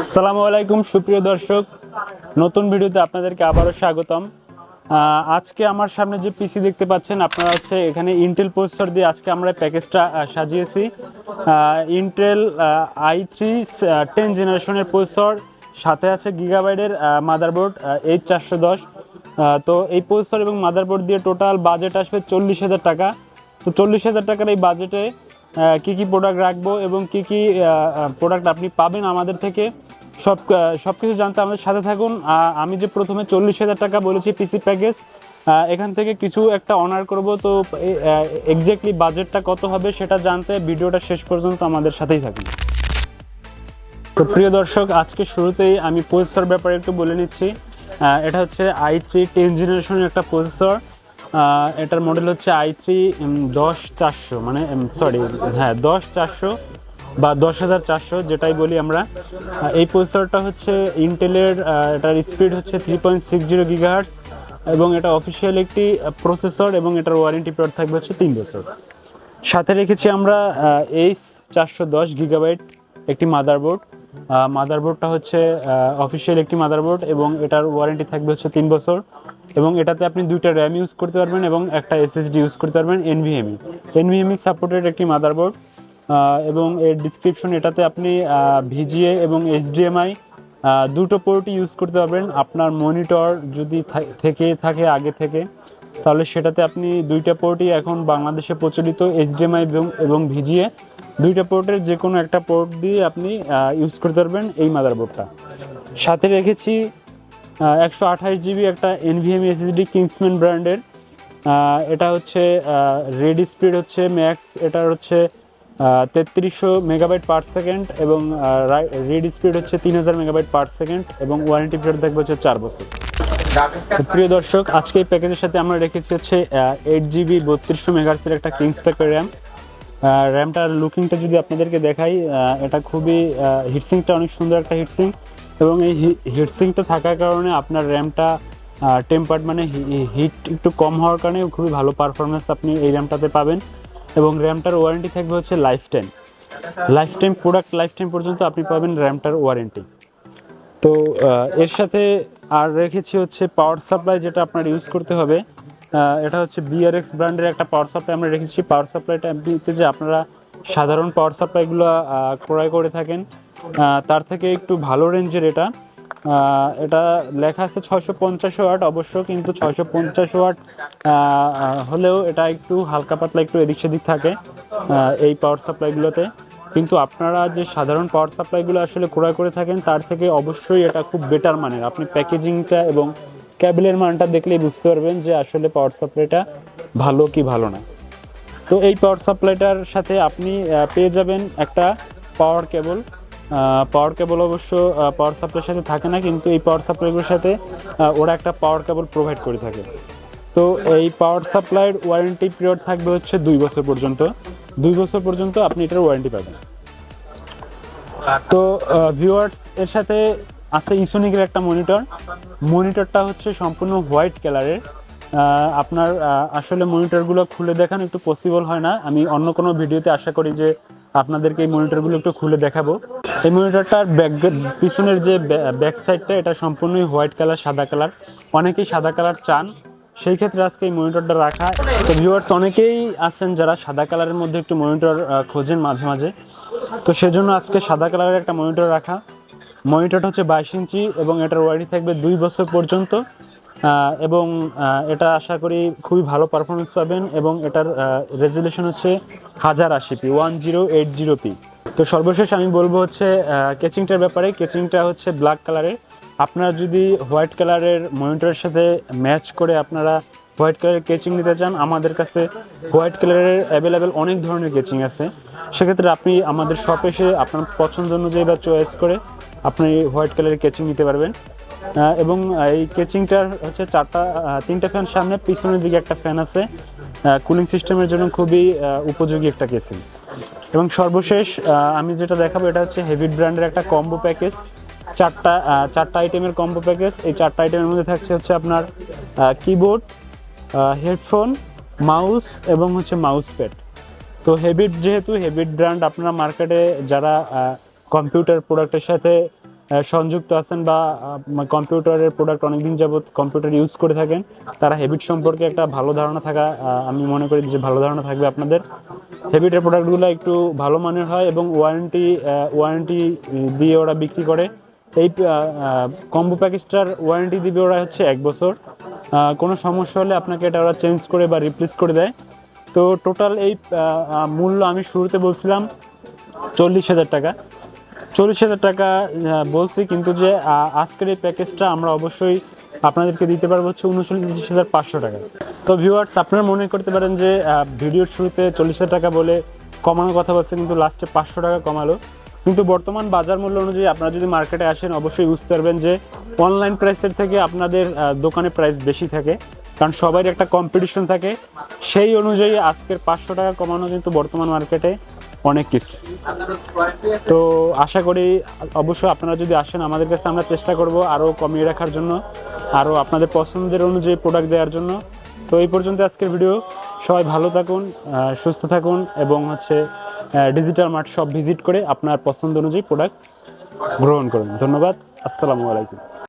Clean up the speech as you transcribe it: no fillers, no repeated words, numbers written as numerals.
আসসালামু আলাইকুম সুপ্রিয় দর্শক, নতুন ভিডিওতে আপনাদেরকে আবারও স্বাগতম। আজকে আমার সামনে যে পিসি দেখতে পাচ্ছেন আপনারা এখানে ইন্টেল প্রসেসর দিয়ে আজকে আমরা প্যাকেজটা সাজিয়েছি। ইন্টেল i3 10 জেনারেশনের প্রসেসর, সাথে আছে গিগাবাইটের মাদারবোর্ড H410। তো এই প্রসেসর এবং মাদারবোর্ড দিয়ে টোটাল বাজেট আসবে 40,000 টাকা। তো 40,000 টাকার এই বাজেটে কি কি প্রোডাক্ট রাখবো এবং কি কি প্রোডাক্ট আপনি পাবেন আমাদের থেকে, সব কিছু জানতে আমাদের সাথে থাকুন। আমি যে প্রথমে 40,000 টাকা বলেছি পিসি প্যাকেজ, এখান থেকে কিছু একটা অনার করব। তো এক্স্যাক্টলি বাজেটটা কত হবে সেটা জানতে ভিডিওটা শেষ পর্যন্ত আমাদের সাথেই থাকুন। তো প্রিয় দর্শক, আজকে শুরুতেই আমি প্রসেসর ব্যাপারে একটু বলে নিচ্ছি। এটা হচ্ছে i3 10 জেনারেশনের একটা প্রসেসর। এটার মডেল হচ্ছে i3 10400, মানে সরি 10400 বা 10400 যেটাই বলি আমরা। এই প্রসেসরটা হচ্ছে ইন্টেলের, এটার স্পিড হচ্ছে 3.60 গিগাহার্টজ এবং এটা অফিসিয়াল একটি প্রসেসর এবং এটার ওয়ারেন্টি পিরিয়ড থাকবে হচ্ছে 3 বছর। সাথে রেখেছি আমরা H410 গিগাবাইট একটি মাদারবোর্ডটা হচ্ছে অফিসিয়াল একটি মাদারবোর্ড এবং এটার ওয়ারেন্টি থাকবে হচ্ছে 3 বছর এবং এটাতে আপনি দুইটা র্যাম ইউজ করতে পারবেন এবং একটা এসএসডি ইউজ করতে পারবেন। এনভিএমই সাপোর্টেড একটি মাদারবোর্ড এবং এর ডিসক্রিপশন, এটাতে আপনি ভিজিএ এবং এইচডিএমআই দুটো পোর্টই ইউজ করতে পারবেন। আপনার মনিটর যদি থাকে আগে থেকে, তাহলে সেটাতে আপনি দুইটা পোর্টই এখন বাংলাদেশে প্রচলিত, এইচডিএমআই এবং ভিজিএ দুইটা পোর্টের যে কোনো একটা পোর্ট দিয়ে আপনি ইউজ করতে পারবেন এই মাদারবোর্ডটা। সাথে রেখেছি 128 জিবি একটা এনভিএমই এসএসডি কিংসম্যান ব্র্যান্ডের। এটা হচ্ছে রেড স্পিড হচ্ছে ম্যাক্স, এটার হচ্ছে 3300 মেগাবাইট পার সেকেন্ড এবং রিড স্পিড হচ্ছে 3000 মেগাবাইট পার সেকেন্ড এবং ওয়ারেন্টি পিরিয়ড থাকবে হচ্ছে 4 বছর। প্রিয় দর্শক, আজকে এই প্যাকেজের সাথে আমরা রেখেছি হচ্ছে 8 জিবি 3200 মেগাহার্টজের একটা কিংস প্যাকের র্যামটার লুকিংটা যদি আপনাদেরকে দেখাই, এটা খুবই হিটসিংটা অনেক সুন্দর একটা হিটসিং এবং এই হিটসিংটা থাকার কারণে আপনার র্যামটা টেম্পার্ড, মানে হিট একটু কম হওয়ার কারণে খুবই ভালো পারফরমেন্স আপনি এই র্যামটাতে পাবেন এবং র্যামটার ওয়ারেন্টি থাকবে হচ্ছে life time product life time পর্যন্ত আপনি পাবেন র্যামটার ওয়ারেন্টি। তো এর সাথে আর রেখেছি হচ্ছে পাওয়ার সাপ্লাই, যেটা আপনার ইউজ করতে হবে। এটা হচ্ছে বিআরএক্স ব্র্যান্ডের একটা পাওয়ার সাপ্লাই আমরা রেখেছি। পাওয়ার সাপ্লাইটা এমনিতে যে আপনারা সাধারণ পাওয়ার সাপ্লাইগুলো ক্রয় করে থাকেন তার থেকে একটু ভালো রেঞ্জের এটা লেখা আছে 650 ওয়াট অবশ্য, কিন্তু 650 ওয়াট হলেও এটা একটু হালকা পাতলা একটু এদিক সেদিক থাকে এই পাওয়ার সাপ্লাইগুলোতে। কিন্তু আপনারা যে সাধারণ পাওয়ার সাপ্লাইগুলো আসলে ক্রয় করে থাকেন তার থেকে অবশ্যই এটা খুব বেটার মানের। আপনি প্যাকেজিংটা এবং ক্যাবেলের মানটা দেখলেই বুঝতে পারবেন যে আসলে পাওয়ার সাপ্লাইটা ভালো কি ভালো না। তো এই পাওয়ার সাপ্লাইটার সাথে আপনি পেয়ে যাবেন একটা পাওয়ার কেবল অবশ্য পাওয়ার সাপ্লাইয়ের সাথে থাকে না, কিন্তু এই পাওয়ার সাপ্লাইগুলোর সাথে ওরা একটা পাওয়ার কেবল প্রোভাইড করে থাকে। তো এই পাওয়ার সাপ্লাইয়ের ওয়ারেন্টি পিরিয়ড থাকবে হচ্ছে 2 বছর পর্যন্ত। 2 বছর পর্যন্ত আপনি এটার ওয়ারেন্টি পাবেন। তো ভিউয়ার্স, এর সাথে আছে ইসোনিকের একটা মনিটরটা হচ্ছে সম্পূর্ণ হোয়াইট কালারের। আপনার আসলে মনিটরগুলো খুলে দেখানো একটু পসিবল হয় না। আমি অন্য কোনো ভিডিওতে আশা করি যে আপনাদেরকে এই মনিটরগুলো একটু খুলে দেখাবো। এই মনিটরটার পিছনের যে ব্যাক সাইডটা, এটা সম্পূর্ণই হোয়াইট কালার, সাদা কালার। অনেকেই সাদা কালার চান, সেই ক্ষেত্রে আজকে এই মনিটরটা রাখা। তো ভিউয়ার্স, অনেকেই আছেন যারা সাদা কালারের মধ্যে একটু মনিটর খোঁজেন মাঝে মাঝে, তো সেজন্য আজকে সাদা কালারের একটা মনিটর রাখা। মনিটরটা হচ্ছে 22 ইঞ্চি এবং এটার ওয়ারেন্টি থাকবে 2 বছর পর্যন্ত এবং এটা আশা করি খুবই ভালো পারফরমেন্স পাবেন এবং এটার রেজুলেশন হচ্ছে 1080p 1080p। তো সর্বশেষ আমি বলবো হচ্ছে কেচিংটার ব্যাপারে। কেচিংটা হচ্ছে ব্ল্যাক কালারের। আপনারা যদি হোয়াইট কালারের মনিটরের সাথে ম্যাচ করে আপনারা হোয়াইট কালারের কেচিং নিতে চান, আমাদের কাছে হোয়াইট কালারের অ্যাভেলেবেল অনেক ধরনের কেচিং আছে। সেক্ষেত্রে আপনি আমাদের শপে এসে আপনার পছন্দ অনুযায়ী বা চয়েস করে আপনি হোয়াইট কালারের কেচিং নিতে পারবেন। এবং এই কেচিংটার হচ্ছে 3টা ফ্যান সামনে, পিছনের দিকে একটা ফ্যান আছে। কুলিং সিস্টেমের জন্য খুবই উপযোগী একটা কেচিং। এবং সর্বশেষ আমি যেটা দেখাবো, এটা হচ্ছে হেভিট ব্র্যান্ডের একটা কম্বো প্যাকেজ। 4টা আইটেমের কম্বো প্যাকেজ। এই 4টা আইটেমের মধ্যে থাকছে হচ্ছে আপনার কিবোর্ড, হেডফোন, মাউস এবং হচ্ছে মাউস প্যাড। তো হেভিট ব্র্যান্ড, আপনারা মার্কেটে যারা কম্পিউটার প্রোডাক্টের সাথে সংযুক্ত আছেন বা কম্পিউটারের প্রোডাক্ট অনেকদিন যাবত কম্পিউটার ইউজ করে থাকেন, তারা হেবিট সম্পর্কে একটা ভালো ধারণা থাকা, আমি মনে করি যে ভালো ধারণা থাকবে আপনাদের। হেবিটের প্রোডাক্টগুলো একটু ভালো মানের হয় এবং ওয়ারেন্টি দিয়ে ওরা বিক্রি করে। এই কম্বো প্যাকেজটার ওয়ারেন্টি দিবে ওরা হচ্ছে 1 বছর। কোনো সমস্যা হলে আপনাকে এটা ওরা চেঞ্জ করে বা রিপ্লেস করে দেয়। তো টোটাল এই মূল্য আমি শুরুতে বলছিলাম 40,000 টাকা। 40,000 টাকা বলছি, কিন্তু যে আজকের এই প্যাকেজটা আমরা অবশ্যই আপনাদেরকে দিতে পারবো হচ্ছে 39,500 টাকা। তো ভিউয়ার্স, আপনারা মনে করতে পারেন যে ভিডিওর শুরুতে 40,000 টাকা বলে কমানোর কথা বলছে, কিন্তু লাস্টে 500 টাকা কমালো। কিন্তু বর্তমান বাজার মূল্য অনুযায়ী আপনারা যদি মার্কেটে আসেন অবশ্যই বুঝতে পারবেন যে অনলাইন প্রাইসের থেকে আপনাদের দোকানে প্রাইস বেশি থাকে, কারণ সবাই একটা কম্পিটিশন থাকে। সেই অনুযায়ী আজকের 500 টাকা কমানো কিন্তু বর্তমান মার্কেটে অনেক কিছু। তো আশা করি অবশ্যই আপনারা যদি আসেন আমাদের কাছে, আমরা চেষ্টা করব আরও কমিয়ে রাখার জন্য, আরও আপনাদের পছন্দের অনুযায়ী প্রোডাক্ট দেওয়ার জন্য। তো এই পর্যন্ত আজকের ভিডিও। সবাই ভালো থাকুন, সুস্থ থাকুন এবং হচ্ছে ডিজিটাল মার্ট শপ ভিজিট করে আপনার পছন্দ অনুযায়ী প্রোডাক্ট গ্রহণ করুন। ধন্যবাদ। আসসালামু আলাইকুম।